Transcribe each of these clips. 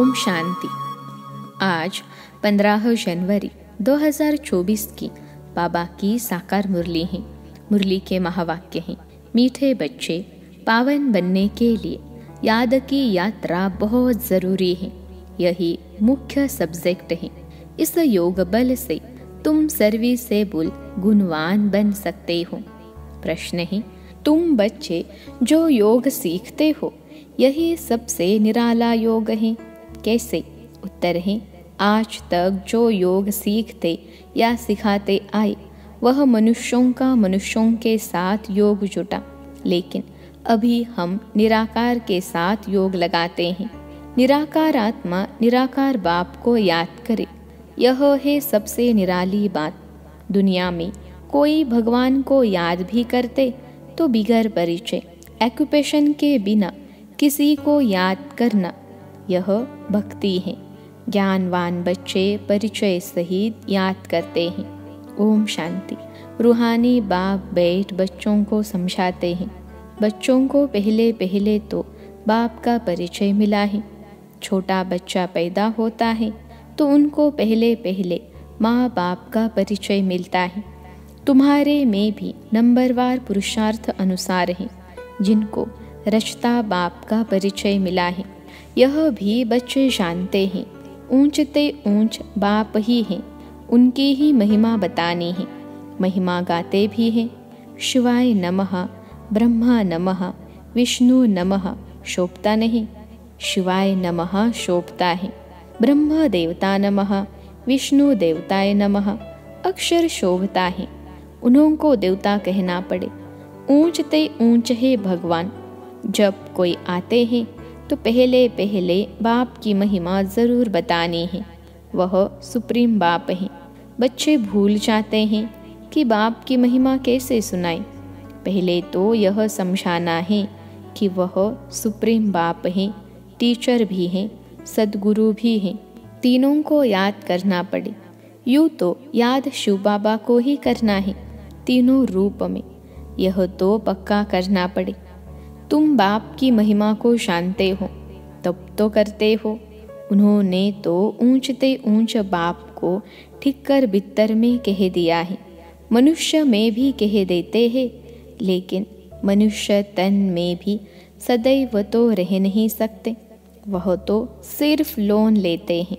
ओम शांति। आज 15 जनवरी 2024 की बाबा की साकार मुरली है। मुरली के महावाक्य हैं, मीठे बच्चे, पावन बनने के लिए याद की यात्रा बहुत ज़रूरी है। यही मुख्य सब्जेक्ट है। इस योग बल से तुम सर्विसेबल गुणवान बन सकते हो। प्रश्न है, तुम बच्चे जो योग सीखते हो यही सबसे निराला योग है, कैसे? उत्तर है, आज तक जो योग सीखते या सिखाते आए वह मनुष्यों के साथ योग जुटा, लेकिन अभी हम निराकार के साथ योग लगाते हैं। निराकार आत्मा निराकार बाप को याद करे, यह है सबसे निराली बात। दुनिया में कोई भगवान को याद भी करते तो बिगर परिचय ऑक्यूपेशन के बिना किसी को याद करना, यह भक्ति है। ज्ञानवान बच्चे परिचय सहित याद करते हैं। ओम शांति। रूहानी बाप बैठ बच्चों को समझाते हैं। बच्चों को पहले पहले तो बाप का परिचय मिला है। छोटा बच्चा पैदा होता है तो उनको पहले पहले माँ बाप का परिचय मिलता है। तुम्हारे में भी नंबरवार पुरुषार्थ अनुसार है जिनको रचता बाप का परिचय मिला है। यह भी बच्चे जानते हैं, ऊंचते ऊंच बाप ही हैं, उनकी ही महिमा बतानी है। महिमा गाते भी हैं। शिवाय नमः, ब्रह्मा नमः, विष्णु नमः शोभता नहीं, शिवाय नमः शोभता है। ब्रह्म देवता नमः, विष्णु देवताय नमः अक्षर शोभता है, उन्हों को देवता कहना पड़े। ऊंचते ऊंच है भगवान। जब कोई आते हैं तो पहले पहले बाप की महिमा ज़रूर बतानी है, वह सुप्रीम बाप है। बच्चे भूल जाते हैं कि बाप की महिमा कैसे सुनाएं। पहले तो यह समझाना है कि वह सुप्रीम बाप हैं, टीचर भी हैं, सदगुरु भी हैं। तीनों को याद करना पड़े। यूँ तो याद शिव बाबा को ही करना है, तीनों रूप में। यह तो पक्का करना पड़े। तुम बाप की महिमा को जानते हो तब तो करते हो। उन्होंने तो ऊंचते ऊंच बाप को ठीक कर बित्तर में कह दिया है। मनुष्य में भी कह देते हैं, लेकिन मनुष्य तन में भी सदैव तो रह नहीं सकते। वह तो सिर्फ लोन लेते हैं।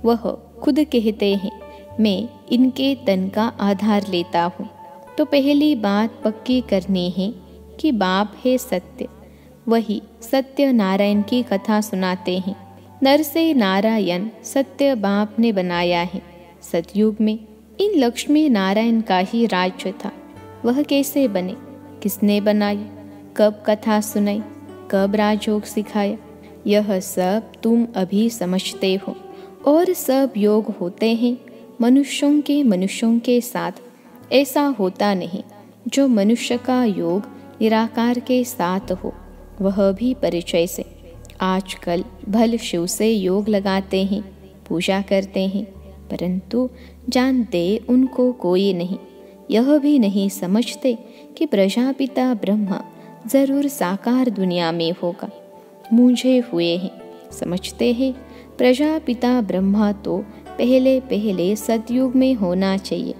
वह खुद कहते हैं, मैं इनके तन का आधार लेता हूँ। तो पहली बात पक्की करनी है कि बाप है सत्य। वही सत्य नारायण की कथा सुनाते हैं। नर से नारायण सत्य बाप ने बनाया है। सतयुग में इन लक्ष्मी नारायण का ही राज्य था। वह कैसे बने, किसने बनाया, कब कथा सुनाई, कब राजयोग सिखाया, यह सब तुम अभी समझते हो। और सब योग होते हैं मनुष्यों के साथ। ऐसा होता नहीं जो मनुष्य का योग निराकार के साथ हो, वह भी परिचय से। आजकल भल शिव से योग लगाते हैं, पूजा करते हैं, परंतु जानते उनको कोई नहीं। यह भी नहीं समझते कि प्रजापिता ब्रह्मा जरूर साकार दुनिया में होगा। मूंझे हुए हैं। समझते हैं प्रजापिता ब्रह्मा तो पहले पहले सतयुग में होना चाहिए।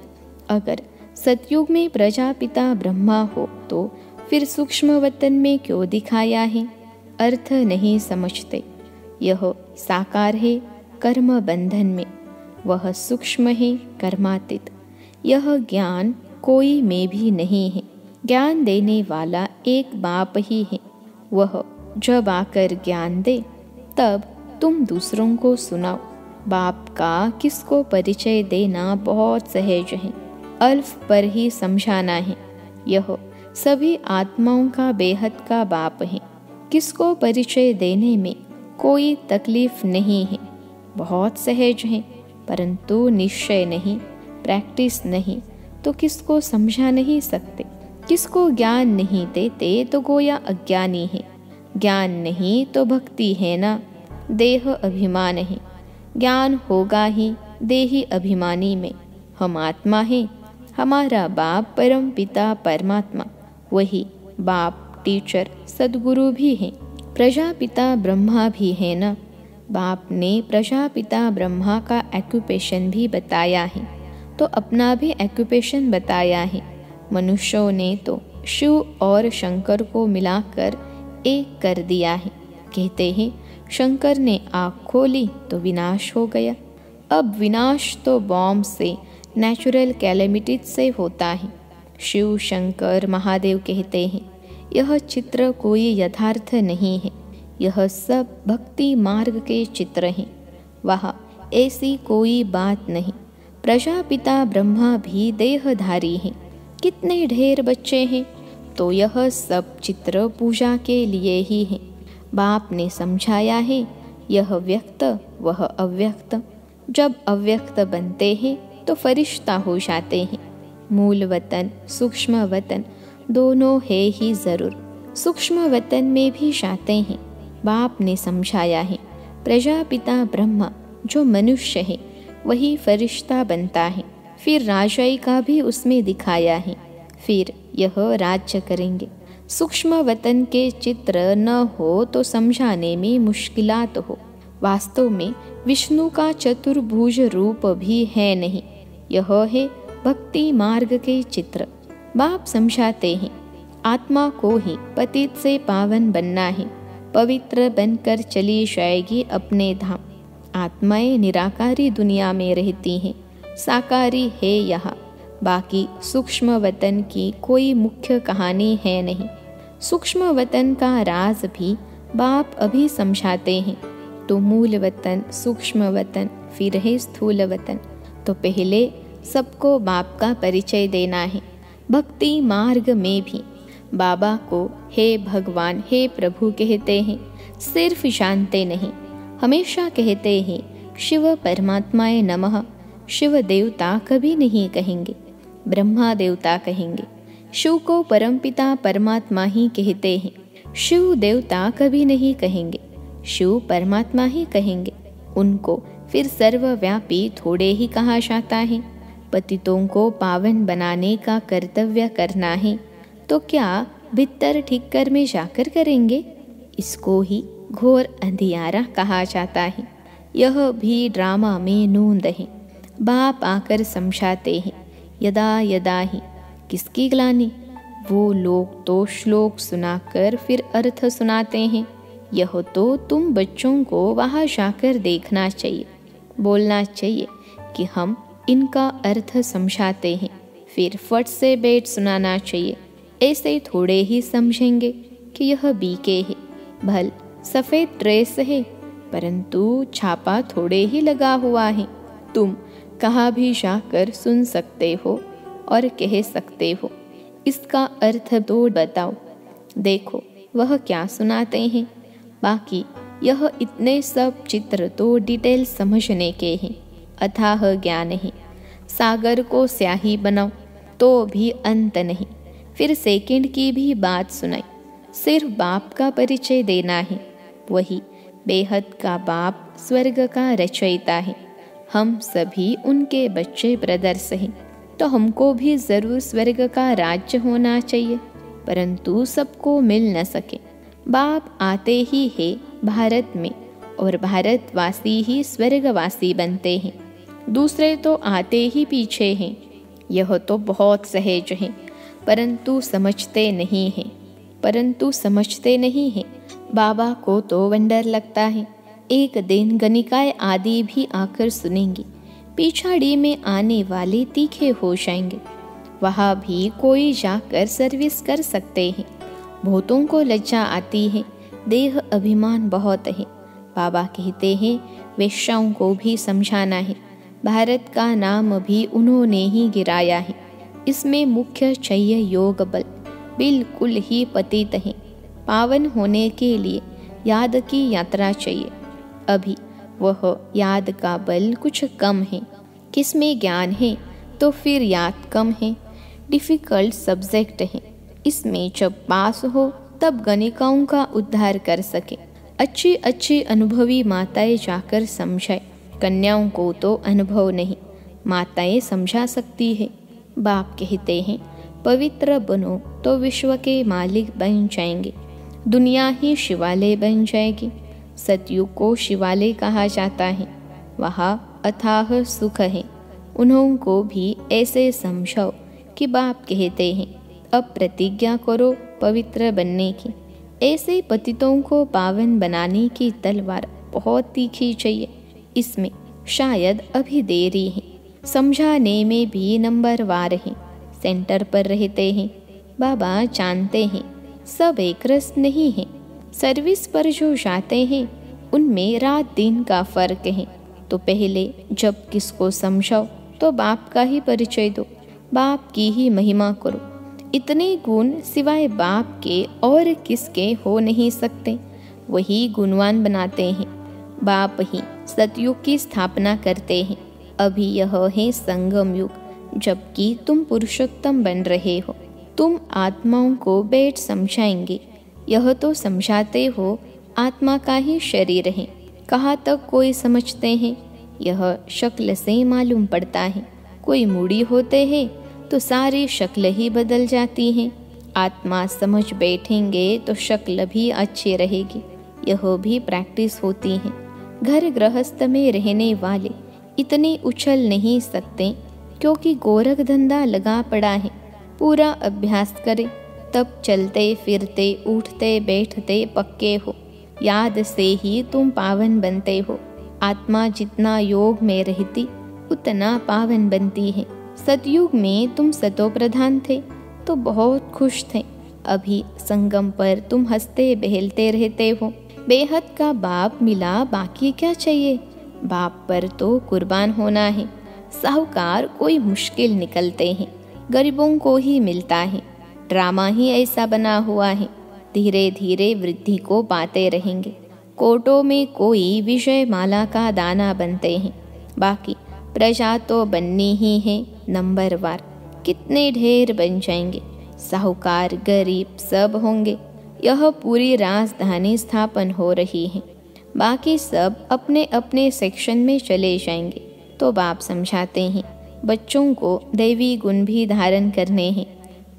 अगर सतयुग में प्रजापिता ब्रह्मा हो तो फिर सूक्ष्म वतन में क्यों दिखाया है? अर्थ नहीं समझते। यह साकार है कर्म बंधन में, वह सूक्ष्म है कर्मातीत। यह ज्ञान कोई में भी नहीं है। ज्ञान देने वाला एक बाप ही है। वह जब आकर ज्ञान दे तब तुम दूसरों को सुनाओ। बाप का किसको परिचय देना बहुत सहज है, अल्फ पर ही समझाना है। यह सभी आत्माओं का बेहद का बाप है। किसको परिचय देने में कोई तकलीफ नहीं है, बहुत सहज है। परंतु निश्चय नहीं, प्रैक्टिस नहीं तो किसको समझा नहीं सकते। किसको ज्ञान नहीं देते तो गोया अज्ञानी है। ज्ञान नहीं तो भक्ति है ना, देह अभिमान है। ज्ञान होगा ही देही अभिमानी में। हम आत्मा हैं, हमारा बाप परम पिता परमात्मा, वही बाप टीचर सदगुरु भी हैं। प्रजापिता ब्रह्मा भी है ना। बाप ने प्रजापिता ब्रह्मा का ऑक्यूपेशन भी बताया है, तो अपना भी ऑक्यूपेशन बताया है। मनुष्यों ने तो शिव और शंकर को मिलाकर एक कर दिया है। कहते हैं शंकर ने आँख खोली तो विनाश हो गया। अब विनाश तो बॉम्ब से, नेचुरल कैलेमिटीज से होता है। शिव शंकर महादेव कहते हैं यह चित्र कोई यथार्थ नहीं है, यह सब भक्ति मार्ग के चित्र हैं। वह ऐसी कोई बात नहीं। प्रजापिता ब्रह्मा भी देहधारी हैं। कितने ढेर बच्चे हैं, तो यह सब चित्र पूजा के लिए ही है। बाप ने समझाया है यह व्यक्त वह अव्यक्त। जब अव्यक्त बनते हैं तो फरिश्ता हो जाते हैं। मूल वतन सूक्ष्म वतन दोनों है ही जरूर। सूक्ष्म वतन में भी जाते हैं। बाप ने समझाया है प्रजापिता ब्रह्मा जो मनुष्य है वही फरिश्ता बनता है। फिर राजाई का भी उसमें दिखाया है। फिर यह राज्य करेंगे। सूक्ष्म वतन के चित्र न हो तो समझाने में मुश्किलात हो। वास्तव में विष्णु का चतुर्भुज रूप भी है नहीं, यह है भक्ति मार्ग के चित्र। बाप समझाते हैं आत्मा को ही पतित से पावन बनना है। पवित्र बनकर चली जाएगी अपने धाम। आत्माएं निराकारी दुनिया में रहती हैं, साकारी है यहाँ। बाकी सूक्ष्म वतन की कोई मुख्य कहानी है नहीं। सूक्ष्म वतन का राज भी बाप अभी समझाते हैं। तो मूल वतन सूक्ष्म वतन फिर है स्थूल वतन। तो पहले सबको बाप का परिचय देना है। भक्ति मार्ग में भी बाबा को हे भगवान हे प्रभु कहते हैं, सिर्फ जानते नहीं, हमेशा कहते हैं शिव परमात्माए नमः। शिव देवता कभी नहीं कहेंगे, ब्रह्मा देवता कहेंगे। शिव को परमपिता परमात्मा ही कहते हैं। शिव देवता कभी नहीं कहेंगे, शिव परमात्मा ही कहेंगे। उनको फिर सर्वव्यापी थोड़े ही कहा जाता है। पतितों को पावन बनाने का कर्तव्य करना है तो क्या भीतर ठिक्कर में जाकर करेंगे? इसको ही घोर अंधियारा कहा जाता है। यह भी ड्रामा में नूंद है। बाप आकर समझाते हैं यदा यदा ही किसकी ग्लानि। वो लोग तो श्लोक सुनाकर फिर अर्थ सुनाते हैं। यह तो तुम बच्चों को वहाँ जाकर देखना चाहिए, बोलना चाहिए कि हम इनका अर्थ समझाते हैं। फिर फट से बैठ सुनाना चाहिए। ऐसे थोड़े ही समझेंगे कि यह बीके है। भल सफ़ेद ड्रेस है परंतु छापा थोड़े ही लगा हुआ है। तुम कहाँ भी जाकर सुन सकते हो और कह सकते हो इसका अर्थ तो बताओ। देखो वह क्या सुनाते हैं। बाकी यह इतने सब चित्र तो डिटेल समझने के हैं। अथाह ज्ञान है। सागर को स्याही बनाओ तो भी अंत नहीं। फिर सेकंड की भी बात सुनाई। सिर्फ बाप का परिचय देना है। वही बेहद का बाप स्वर्ग का रचयिता है। हम सभी उनके बच्चे ब्रदर्स हैं, तो हमको भी ज़रूर स्वर्ग का राज्य होना चाहिए, परंतु सबको मिल न सके। बाप आते ही है भारत में और भारतवासी ही स्वर्गवासी बनते हैं। दूसरे तो आते ही पीछे हैं। यह तो बहुत सहज है, परंतु समझते नहीं हैं। बाबा को तो वंडर लगता है। एक दिन गणिकाएं आदि भी आकर सुनेंगी। पिछाड़ी में आने वाले तीखे हो जाएंगे। वहाँ भी कोई जाकर सर्विस कर सकते हैं। बहुतों को लज्जा आती है, देह अभिमान बहुत है। बाबा कहते हैं वेश्याओं को भी समझाना है। भारत का नाम भी उन्होंने ही गिराया है। इसमें मुख्य चाहिए योग बल। बिल्कुल ही पतित है। पावन होने के लिए याद की यात्रा चाहिए। अभी वह याद का बल कुछ कम है। किसमें ज्ञान है तो फिर याद कम है। डिफ़िकल्ट सब्जेक्ट है। इसमें जब पास हो तब गणिकाओं का उद्धार कर सके। अच्छी अच्छी अनुभवी माताएं जाकर समझाए। कन्याओं को तो अनुभव नहीं, माताएं समझा सकती है। बाप कहते हैं पवित्र बनो तो विश्व के मालिक बन जाएंगे। दुनिया ही शिवालय बन जाएगी। सतयुग को शिवालय कहा जाता है। वहाँ अथाह सुख है। उन्हों को भी ऐसे समझाओ कि बाप कहते हैं अब प्रतिज्ञा करो पवित्र बनने की। ऐसे पतितों को पावन बनाने की तलवार बहुत तीखी चाहिए। इसमें शायद अभी देरी है। समझाने में भी नंबरवार हैं, सेंटर पर रहते हैं। बाबा जानते हैं सब एक रस नहीं है। सर्विस पर जो जाते हैं उनमें रात दिन का फर्क है। तो पहले जब किसको समझाओ तो बाप का ही परिचय दो, बाप की ही महिमा करो। इतने गुण सिवाय बाप के और किसके हो नहीं सकते। वही गुणवान बनाते हैं। बाप ही सतयुग की स्थापना करते हैं। अभी यह है संगम युग, जबकि तुम पुरुषोत्तम बन रहे हो। तुम आत्माओं को बैठ समझाएंगे। यह तो समझाते हो आत्मा का ही शरीर है। कहाँ तक कोई समझते हैं यह शक्ल से मालूम पड़ता है। कोई मूड़ी होते हैं तो सारी शक्ल ही बदल जाती है। आत्मा समझ बैठेंगे तो शक्ल भी अच्छी रहेगी। यह भी प्रैक्टिस होती है। घर गृहस्थ में रहने वाले इतने उछल नहीं सकते क्योंकि गोरख धंधा लगा पड़ा है। पूरा अभ्यास करें तब चलते फिरते उठते बैठते पक्के हो। याद से ही तुम पावन बनते हो। आत्मा जितना योग में रहती उतना पावन बनती है। सतयुग में तुम सतो प्रधान थे तो बहुत खुश थे। अभी संगम पर तुम हंसते बहलते रहते हो। बेहद का बाप मिला, बाकी क्या चाहिए। बाप पर तो कुर्बान होना है। साहूकार कोई मुश्किल निकलते हैं, गरीबों को ही मिलता है। ड्रामा ही ऐसा बना हुआ है। धीरे धीरे वृद्धि को पाते रहेंगे। कोटों में कोई विजय माला का दाना बनते हैं। बाकी प्रजा तो बननी ही है नंबरवार। कितने ढेर बन जाएंगे। साहूकार गरीब सब होंगे। यह पूरी राजधानी स्थापन हो रही है। बाकी सब अपने अपने सेक्शन में चले जाएंगे। तो बाप समझाते हैं बच्चों को दैवी गुण भी धारण करने हैं।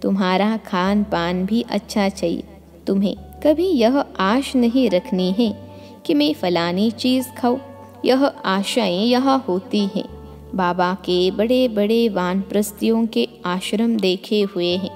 तुम्हारा खान पान भी अच्छा चाहिए। तुम्हें कभी यह आश नहीं रखनी है कि मैं फलानी चीज़ खाऊं। यह आशाएं यहाँ होती हैं। बाबा के बड़े बड़े वानप्रस्थियों के आश्रम देखे हुए हैं।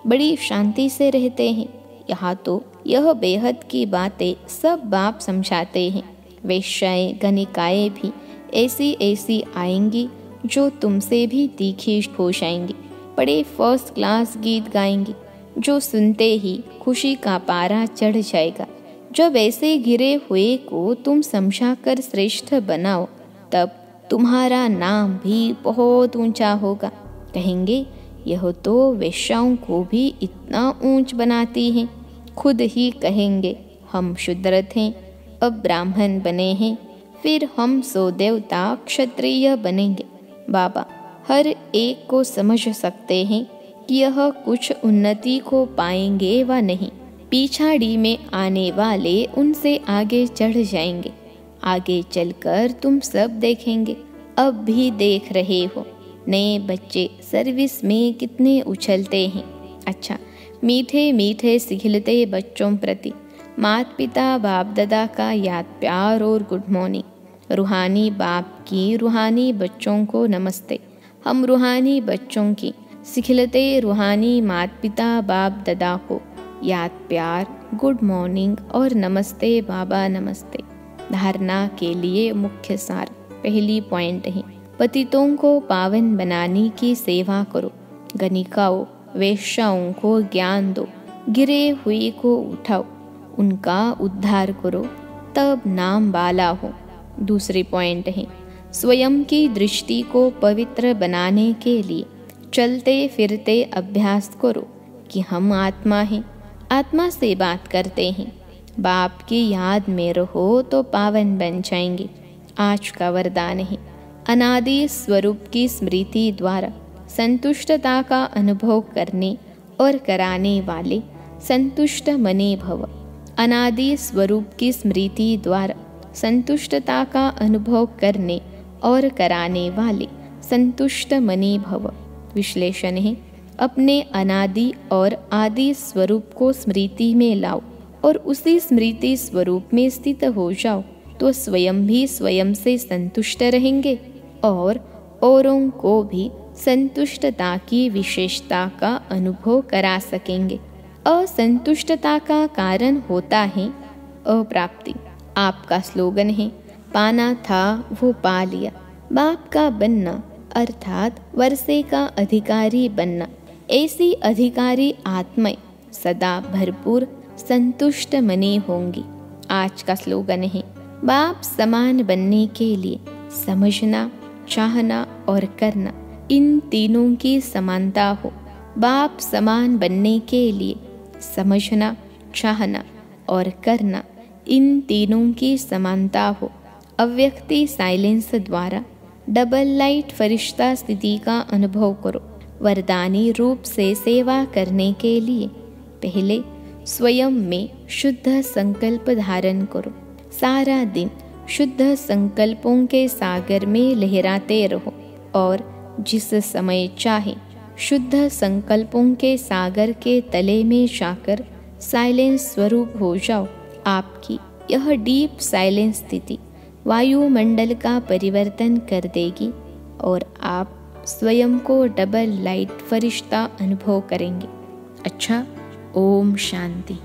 बड़ी शांति से रहते हैं। यहाँ तो यह बेहद की बातें सब बाप समझाते हैं। वेश्याएं गणिकाएं भी ऐसी ऐसी आएंगी जो तुमसे भी तीखी हो जाएंगी। बड़े फर्स्ट क्लास गीत गाएंगी जो सुनते ही खुशी का पारा चढ़ जाएगा। जब ऐसे गिरे हुए को तुम समझा कर श्रेष्ठ बनाओ तब तुम्हारा नाम भी बहुत ऊंचा होगा। कहेंगे यह तो वेश्याओं को भी इतना ऊंच बनाती है। खुद ही कहेंगे हम शूद्र थे, अब ब्राह्मण बने हैं, फिर हम सो देवता क्षत्रिय बनेंगे। बाबा हर एक को समझ सकते हैं कि यह कुछ उन्नति को पाएंगे व नहीं। पिछाड़ी में आने वाले उनसे आगे चढ़ जाएंगे। आगे चलकर तुम सब देखेंगे। अब भी देख रहे हो नए बच्चे सर्विस में कितने उछलते हैं। अच्छा, मीठे मीठे सिखलते बच्चों प्रति माता पिता बाप दादा का याद प्यार और गुड मॉर्निंग। रूहानी बाप की रूहानी बच्चों को नमस्ते। हम रूहानी बच्चों की सिखलते रूहानी माता पिता बाप दादा को याद प्यार गुड मॉर्निंग और नमस्ते बाबा नमस्ते। धारणा के लिए मुख्य सार पहली पॉइंट है पतितों को पावन बनाने की सेवा करो। गणिकाओं वेश्याओं को ज्ञान दो। गिरे हुए को उठाओ, उनका उद्धार करो, तब नाम वाला हो। दूसरी पॉइंट है स्वयं की दृष्टि को पवित्र बनाने के लिए चलते फिरते अभ्यास करो कि हम आत्मा हैं, आत्मा से बात करते हैं। बाप की याद में रहो तो पावन बन जाएंगे। आज का वरदान है अनादि स्वरूप की स्मृति द्वारा संतुष्टता का अनुभव करने और कराने वाले संतुष्ट मने भव। अनादि स्वरूप की स्मृति द्वारा संतुष्टता का अनुभव करने और कराने वाले संतुष्ट मने भव। विश्लेषण है अपने अनादि और आदि स्वरूप को स्मृति में लाओ और उसी स्मृति स्वरूप में स्थित हो जाओ तो स्वयं भी स्वयं से संतुष्ट रहेंगे और औरों को भी संतुष्टता की विशेषता का अनुभव करा सकेंगे। असंतुष्टता का कारण होता है अप्राप्ति। आपका स्लोगन है, पाना था वो पा लिया। बाप का बनना अर्थात वर्षे का अधिकारी बनना। ऐसी अधिकारी आत्माएं सदा भरपूर संतुष्ट मनी होंगी। आज का स्लोगन है, बाप समान बनने के लिए समझना, चाहना और करना, इन तीनों की समानता हो। बाप समान बनने के लिए समझना, चाहना और करना, इन तीनों की समानता हो। अव्यक्ति साइलेंस द्वारा डबल लाइट फरिश्ता स्थिति का अनुभव करो। वरदानी रूप से सेवा करने के लिए पहले स्वयं में शुद्ध संकल्प धारण करो। सारा दिन शुद्ध संकल्पों के सागर में लहराते रहो और जिस समय चाहे शुद्ध संकल्पों के सागर के तले में जाकर साइलेंस स्वरूप हो जाओ। आपकी यह डीप साइलेंस स्थिति वायुमंडल का परिवर्तन कर देगी और आप स्वयं को डबल लाइट फरिश्ता अनुभव करेंगे। अच्छा, ओम शांति।